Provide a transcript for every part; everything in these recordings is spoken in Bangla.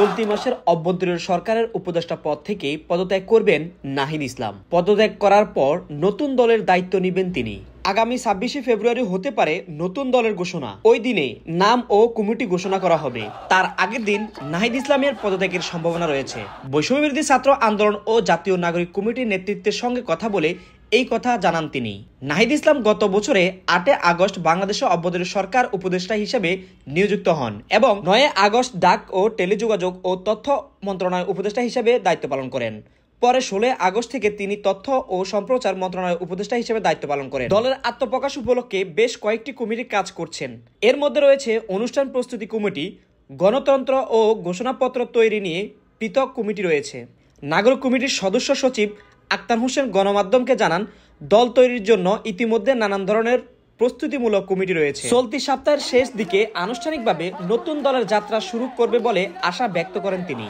চলতি মাসের অভ্যন্তরীণ সরকারের উপদেষ্টা পদ থেকে পদত্যাগ করবেন নাহিদ ইসলাম। পদত্যাগ করার পর নতুন দলের দায়িত্ব নেবেন তিনি। আগামী 26শে ফেব্রুয়ারি হতে পারে নতুন দলের ঘোষণা। ওই দিনে নাম ও কমিটি ঘোষণা করা হবে। তার আগের দিন নাহিদ ইসলামের পদত্যাগের সম্ভাবনা রয়েছে। বৈষম্যবিরোধী ছাত্র আন্দোলন ও জাতীয় নাগরিক কমিটির নেতৃত্বের সঙ্গে কথা বলে এই কথা জানান তিনি। নাহিদ ইসলাম গত বছরে 8 আগস্ট বাংলাদেশে অভ্যন্তরীণ সরকার উপদেষ্টা হিসেবে নিযুক্ত হন এবং 9 আগস্ট ডাক ও টেলিযোগাযোগ ও তথ্য মন্ত্রণালয় উপদেষ্টা হিসেবে দায়িত্ব পালন করেন। পরে 16 আগস্ট থেকে তিনি তথ্য ও সম্প্রচার মন্ত্রণালয়ের উপদেষ্টা হিসেবে দায়িত্ব পালন করেন। দলের আত্মপ্রকাশ উপলক্ষে বেশ কয়েকটি কমিটি কাজ করছেন। এর মধ্যে রয়েছে অনুষ্ঠান প্রস্তুতি কমিটি, গণতন্ত্র ও ঘোষণাপত্র তৈরি নিয়ে পৃথক কমিটি রয়েছে। নাগরিক কমিটির সদস্য সচিব আক্তার হোসেন গণমাধ্যমকে জানান, দল তৈরির জন্য ইতিমধ্যে নানান ধরনের প্রস্তুতিমূলক কমিটি রয়েছে। চলতি সপ্তাহের শেষ দিকে আনুষ্ঠানিকভাবে নতুন দলের যাত্রা শুরু করবে বলে আশা ব্যক্ত করেন তিনি।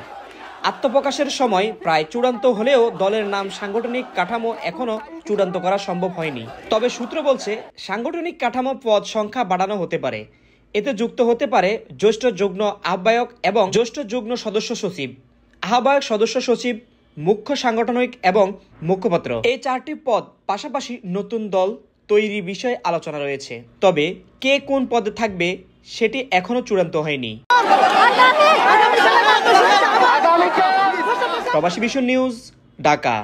আত্মপ্রকাশের সময় প্রায় চূড়ান্ত হলেও দলের নাম সাংগঠনিক কাঠামো এখনো চূড়ান্ত করা সম্ভব হয়নি। তবে সূত্র বলছে, সাংগঠনিক কাঠামো পদ সংখ্যা বাড়ানো হতে পারে। এতে যুক্ত হতে পারে জ্যেষ্ঠ যুগ্ম আহ্বায়ক এবং জ্যেষ্ঠ যুগ্ম সদস্য সচিব, আহ্বায়ক সদস্য সচিব, মুখ্য সাংগঠনিক এবং মুখপাত্র। এই 4টি পদ পাশাপাশি নতুন দল তৈরি বিষয়ে আলোচনা রয়েছে। তবে কে কোন পদে থাকবে সেটি এখনো চূড়ান্ত হয়নি। প্রবাসী ভিশন নিউজ, ঢাকা।